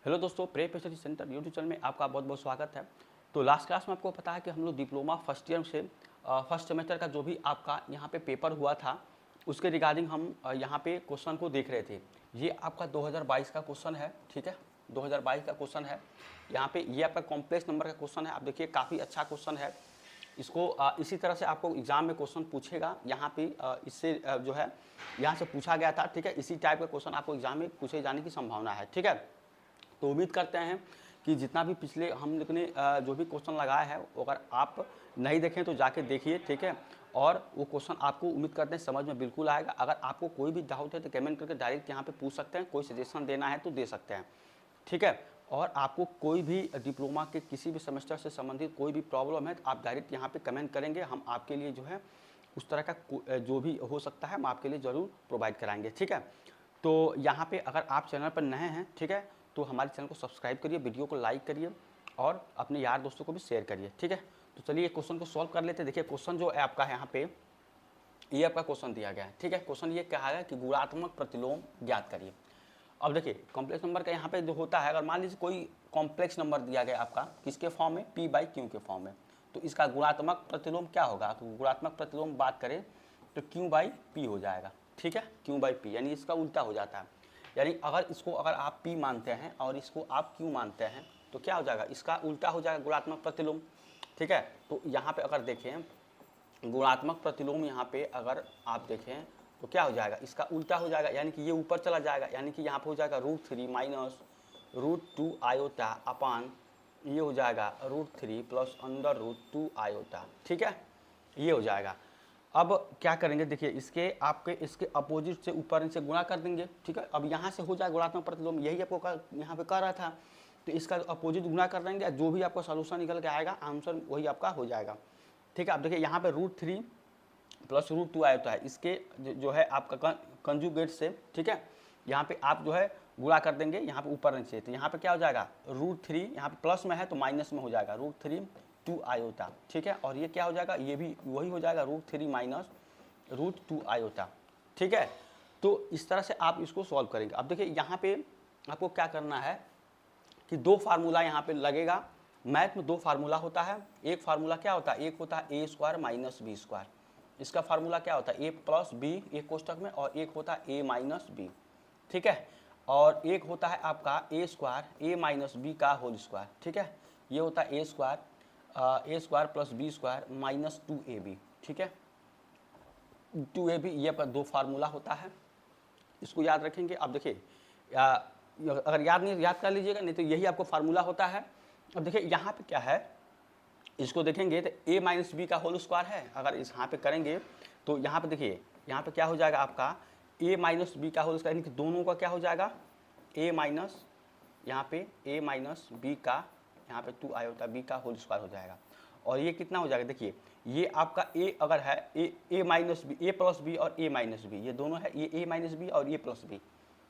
Hello दोस्तों, prep study centre YouTube channel में आपका बहुत बहुत स्वागत है। तो लास्ट क्लास में आपको पता है कि हम लोग डिप्लोमा फर्स्ट ईयर से फर्स्ट सेमेस्टर का जो भी आपका यहाँ पे पेपर हुआ था उसके रिगार्डिंग हम यहाँ पे क्वेश्चन को देख रहे थे। ये आपका 2022 का क्वेश्चन है, ठीक है। 2022 का क्वेश्चन है। यहाँ पे ये आपका कॉम्प्लेक्स नंबर का क्वेश्चन है। आप देखिए काफ़ी अच्छा क्वेश्चन है। इसको इसी तरह से आपको एग्जाम में क्वेश्चन पूछेगा। यहाँ पे इससे जो है यहाँ से पूछा गया था, ठीक है। इसी टाइप का क्वेश्चन आपको एग्जाम में पूछे जाने की संभावना है, ठीक है। तो उम्मीद करते हैं कि जितना भी पिछले हम लोग ने जो भी क्वेश्चन लगाया है वो अगर आप नहीं देखें तो जाके देखिए, ठीक है। और वो क्वेश्चन आपको उम्मीद करते हैं समझ में बिल्कुल आएगा। अगर आपको कोई भी डाउट है तो कमेंट करके डायरेक्ट यहाँ पे पूछ सकते हैं। कोई सजेशन देना है तो दे सकते हैं, ठीक है। और आपको कोई भी डिप्लोमा के किसी भी सेमेस्टर से संबंधित कोई भी प्रॉब्लम है तो आप डायरेक्ट यहाँ पे कमेंट करेंगे। हम आपके लिए जो है उस तरह का जो भी हो सकता है हम आपके लिए ज़रूर प्रोवाइड कराएंगे, ठीक है। तो यहाँ पे अगर आप चैनल पर नए हैं, ठीक है, तो हमारे चैनल को सब्सक्राइब करिए, वीडियो को लाइक करिए और अपने यार दोस्तों को भी शेयर करिए, ठीक है। तो चलिए क्वेश्चन को सॉल्व कर लेते हैं। देखिए क्वेश्चन जो है आपका यहाँ पे ये आपका क्वेश्चन दिया गया है, ठीक है। क्वेश्चन ये कहा है कि गुणात्मक प्रतिलोम ज्ञात करिए। अब देखिए कॉम्प्लेक्स नंबर का यहाँ पे जो होता है, अगर मान लीजिए कोई कॉम्प्लेक्स नंबर दिया गया आपका किसके फॉर्म में, पी बाई क्यू के फॉर्म में, तो इसका गुणात्मक प्रतिलोम क्या होगा। तो गुणात्मक प्रतिलोम बात करें तो क्यू बाई पी हो जाएगा, ठीक है। क्यू बाई पी यानी इसका उल्टा हो जाता है। यानी अगर इसको अगर आप पी मानते हैं और इसको आप क्यू मानते हैं तो क्या हो जाएगा, इसका उल्टा हो जाएगा गुणात्मक प्रतिलोम, ठीक है। तो यहाँ पे अगर देखें गुणात्मक प्रतिलोम यहाँ पे अगर आप देखें तो क्या हो जाएगा, इसका उल्टा हो जाएगा। यानी कि ये ऊपर चला जाएगा, यानी कि यहाँ पे हो जाएगा √3 माइनस √2 आयोटा अपान ये हो जाएगा √3 प्लस √2 आयोटा, ठीक है। ये हो जाएगा। अब क्या करेंगे, देखिए इसके आपके इसके अपोजिट से ऊपर से गुणा कर देंगे, ठीक है। अब यहाँ से हो जाएगा गुणात्मक प्रतिलोम, यही आपको यहाँ पे कह रहा था। तो इसका अपोजिट गुणा कर देंगे, जो भी आपका सॉल्यूशन निकल के आएगा आंसर वही आपका हो जाएगा, ठीक है। अब देखिए यहाँ पे √3 प्लस √2 आया होता है, इसके जो है आपका कंजुगेट से, ठीक है। यहाँ पे आप जो है गुणा कर देंगे यहाँ पे ऊपर नीचे, तो यहाँ पे क्या हो जाएगा √3, यहाँ पे प्लस में है तो माइनस में हो जाएगा √3 2 आयोटा, ठीक है। और ये क्या हो जाएगा, ये भी वही हो जाएगा √3 माइनस √2 आयोटा, ठीक है। तो इस तरह से आप इसको सॉल्व करेंगे। अब देखिए यहाँ पे आपको क्या करना है कि दो फार्मूला यहाँ पे लगेगा। मैथ में दो फार्मूला होता है। एक फार्मूला क्या होता है, एक होता है A square minus B square. इसका फार्मूला क्या होता है, ए प्लस बी एक कोष्टक में, और एक होता है ए माइनस बी, ठीक है। और एक होता है आपका A square A minus B का होल स्क्वायर, ठीक है। ये होता है A square plus B square minus 2ab, ठीक है। 2ab ये आपका दो फार्मूला होता है, इसको याद रखेंगे। अब देखिए अगर याद नहीं याद कर लीजिएगा, नहीं तो यही आपको फार्मूला होता है। अब देखिए यहाँ पे क्या है, इसको देखेंगे तो a माइनस बी का होल स्क्वायर है। अगर इस यहाँ पे करेंगे तो यहाँ पे देखिए यहाँ पे क्या हो जाएगा आपका a माइनस बी का होल स्क्वायर, यानी कि दोनों का क्या हो जाएगा a माइनस यहाँ पे a माइनस बी का यहाँ पे 2 आयोटा b का होल स्क्वायर हो जाएगा। और ये कितना हो जाएगा, देखिए ये आपका a अगर है a minus B, a plus B और a माइनस बी, ये दोनों है, ये a माइनस बी और ये प्लस बी,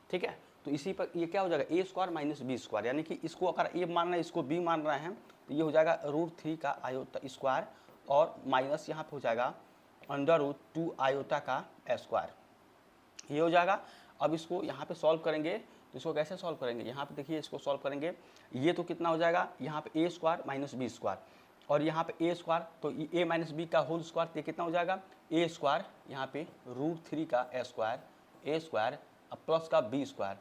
ठीक है। तो इसी पर ये क्या हो जाएगा ए स्क्वायर माइनस बी स्क्वायर, यानी कि इसको अगर ए मान रहे हैं इसको बी मान रहे हैं तो ये हो जाएगा √3 का आयोटा स्क्वायर और माइनस यहाँ पे हो जाएगा √2 आयोटा का स्क्वायर, ये हो जाएगा। अब इसको यहाँ पे सॉल्व करेंगे तो इसको कैसे सॉल्व करेंगे, यहाँ पे देखिए इसको सॉल्व करेंगे, ये तो कितना हो जाएगा यहाँ पे ए स्क्वायर माइनस बी स्क्वायर, और यहाँ पे ए स्क्वायर तो ए माइनस बी का होल स्क्वायर, तो कितना हो जाएगा ए स्क्वायर यहाँ पे √3 का स्क्वायर ए स्क्वायर प्लस का बी स्क्वायर,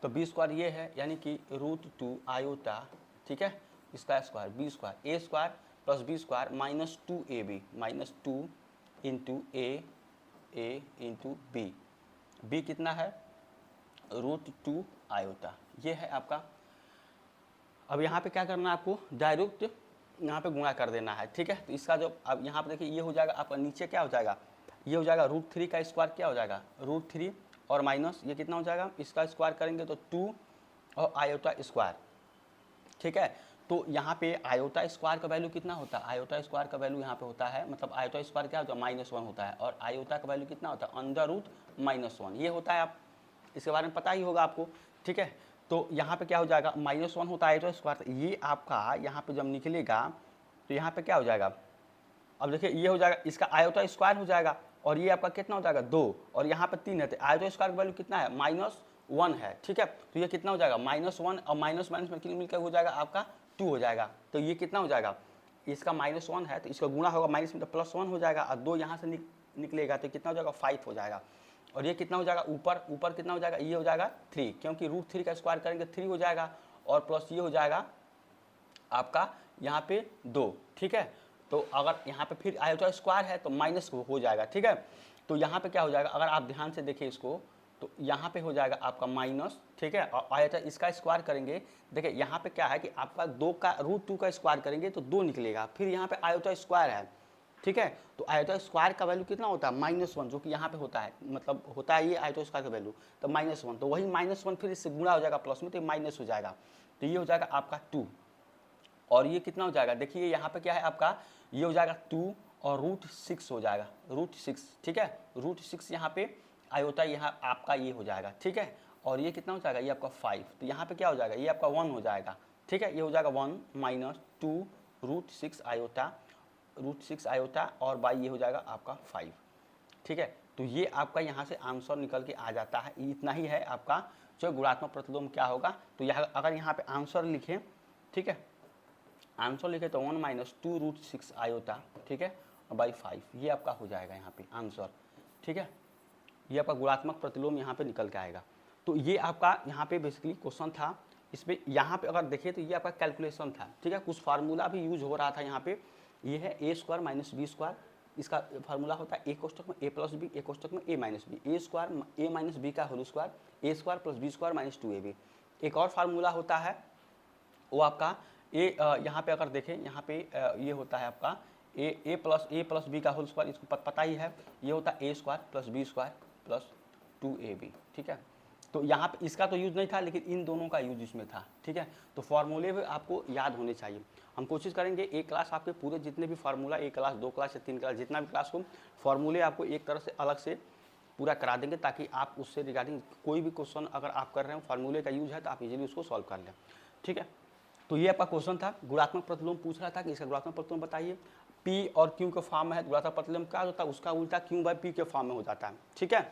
तो बी स्क्वायर ये है यानी कि √2 आयोटा, ठीक है, इसका square B square A square plus B square minus 2ab minus 2 into A into B, B कितना है √2 आयोटा, ये है आपका। अब यहाँ पे क्या करना है आपको, डायरेक्ट यहाँ पे गुणा कर देना है, ठीक है। तो इसका जो अब यहाँ पे देखिए ये हो जाएगा आपका, नीचे क्या हो जाएगा, ये हो जाएगा √3 का स्क्वायर क्या हो जाएगा √3 और माइनस ये कितना हो जाएगा, इसका स्क्वायर करेंगे तो 2 और आयोटा स्क्वायर, ठीक है। तो यहाँ पे आयोटा स्क्वायर का वैल्यू कितना होता है, आयोटा स्क्वायर का वैल्यू यहाँ पे होता है, मतलब आयोटा स्क्वायर क्या होता है -1 होता है, और आयोटा का वैल्यू कितना होता है √-1 ये होता है। आप इसके बारे में पता ही होगा आपको, ठीक है। तो यहाँ पे क्या हो जाएगा -1 होता है आयोटा स्क्वायर, तो ये आपका यहाँ पे जब निकलेगा तो यहाँ पे क्या हो जाएगा, अब देखिए ये हो जाएगा इसका आयोटा स्क्वायर हो जाएगा, और ये आपका कितना हो जाएगा 2, और यहाँ पे 3 है, तो आयोटा स्क्वायर का वैल्यू कितना है 1 है, ठीक है। तो ये कितना हो जाएगा -1 और माइनस माइनस मिलकर हो जाएगा आपका 2 हो जाएगा। तो ये कितना हो जाएगा, इसका -1 है तो इसका गुणा होगा माइनस में तो +1 हो जाएगा और 2 यहाँ से निकलेगा तो कितना हो जाएगा 5 हो जाएगा। और ये कितना हो जाएगा ऊपर कितना हो जाएगा, ये हो जाएगा 3, क्योंकि √3 का स्क्वायर करेंगे 3 हो जाएगा और प्लस ये हो जाएगा आपका यहाँ पे 2, ठीक है। तो अगर यहाँ पे फिर आयोटा स्क्वायर है तो माइनस हो जाएगा, ठीक है। तो यहाँ पे क्या हो जाएगा, अगर आप ध्यान से देखिए इसको तो यहाँ पे हो जाएगा आपका माइनस, ठीक है। और आयोटा इसका स्क्वायर करेंगे, देखिए यहाँ पे क्या है कि आपका 2 का √2 का स्क्वायर करेंगे तो 2 निकलेगा, फिर यहाँ पे आयोटा स्क्वायर है, ठीक है। तो आयोटा स्क्वायर का वैल्यू कितना होता है -1, जो कि यहाँ पे होता है, मतलब होता है ये आयोटा स्क्वायर का वैल्यू तो -1, तो वही -1 फिर इससे गुणा हो जाएगा प्लस में तो माइनस हो जाएगा। तो ये हो जाएगा आपका 2 और ये कितना हो जाएगा, देखिए यहाँ पे क्या है आपका, ये हो जाएगा 2 और √6 हो जाएगा, √6, ठीक है। √6 यहाँ पे आयोटा यहाँ आपका ये हो जाएगा, ठीक है। और ये कितना हो जाएगा, ये आपका 5, तो यहाँ पे क्या हो जाएगा, ये आपका 1 हो जाएगा, ठीक है। ये हो जाएगा 1 - 2 √6 आयोटा और बाई ये हो जाएगा आपका 5, ठीक है। तो ये आपका यहाँ से आंसर निकल के आ जाता है, इतना ही है आपका जो गुणात्मक प्रतिलोम क्या होगा। तो यहाँ अगर यहाँ पे आंसर लिखें, ठीक है, आंसर लिखे तो 1 - 2 √6 आयोटा, ठीक है, बाई 5, ये आपका हो जाएगा यहाँ पे आंसर, ठीक है। ये आपका गुणात्मक प्रतिलोम यहाँ पे निकल के आएगा। तो ये आपका यहाँ पे बेसिकली क्वेश्चन था। इसमें यहाँ पे अगर देखिए तो ये आपका कैलकुलेशन था, ठीक है। कुछ फार्मूला भी यूज हो रहा था यहाँ पे, ये है a² - b², इसका फार्मूला होता है a कोष्टक में a + b, a कोष्टक में a - b, a² - b का whole square, a² + b² - 2ab। एक और फार्मूला होता है वो आपका यहाँ पे अगर देखें, यहाँ पे ये होता है आपका a + b का होल स्क्वायर, इसको पता ही है, ये होता है a² + b² + 2ab, ठीक है। तो यहाँ पे इसका तो यूज़ नहीं था, लेकिन इन दोनों का यूज इसमें था, ठीक है। तो फार्मूले भी आपको याद होने चाहिए। हम कोशिश करेंगे एक क्लास आपके पूरे जितने भी फार्मूला, 1 क्लास 2 क्लास या 3 क्लास, जितना भी क्लास हो, फार्मूले आपको एक तरह से अलग से पूरा करा देंगे, ताकि आप उससे रिगार्डिंग कोई भी क्वेश्चन अगर आप कर रहे हो फार्मूले का यूज है तो आप इजीली उसको सॉल्व कर लें, ठीक है। तो ये आपका क्वेश्चन था, गुणात्मक प्रतिलोम पूछ रहा था कि इसका गुणात्मक प्रतिलोम बताइए। P और Q के फॉर्म में है, गुणात्मक प्रतिलोम क्या होता है, उसका उल्टा Q/P के फॉर्म में हो जाता है, ठीक है।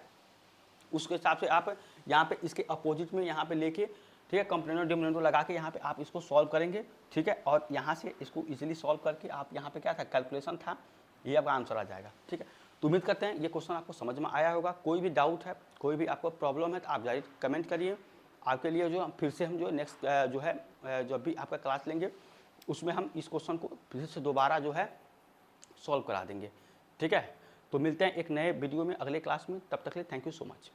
उसके हिसाब से आप यहाँ पे इसके अपोजिट में यहाँ पे लेके, ठीक है, कंप्लेंटर डिमिनेंटर लगा के यहाँ पे आप इसको सॉल्व करेंगे, ठीक है। और यहाँ से इसको इजीली सॉल्व करके आप यहाँ पे क्या था, कैलकुलेशन था, ये आपका आंसर आ जाएगा, ठीक है। तो उम्मीद करते हैं ये क्वेश्चन आपको समझ में आया होगा। कोई भी डाउट है, कोई भी आपको प्रॉब्लम है तो आप जाइए कमेंट करिए। आपके लिए जो फिर से हम जो नेक्स्ट जो है जब भी आपका क्लास लेंगे उसमें हम इस क्वेश्चन को फिर से दोबारा जो है सॉल्व करा देंगे, ठीक है। तो मिलते हैं एक नए वीडियो में अगले क्लास में, तब तक के लिए थैंक यू सो मच।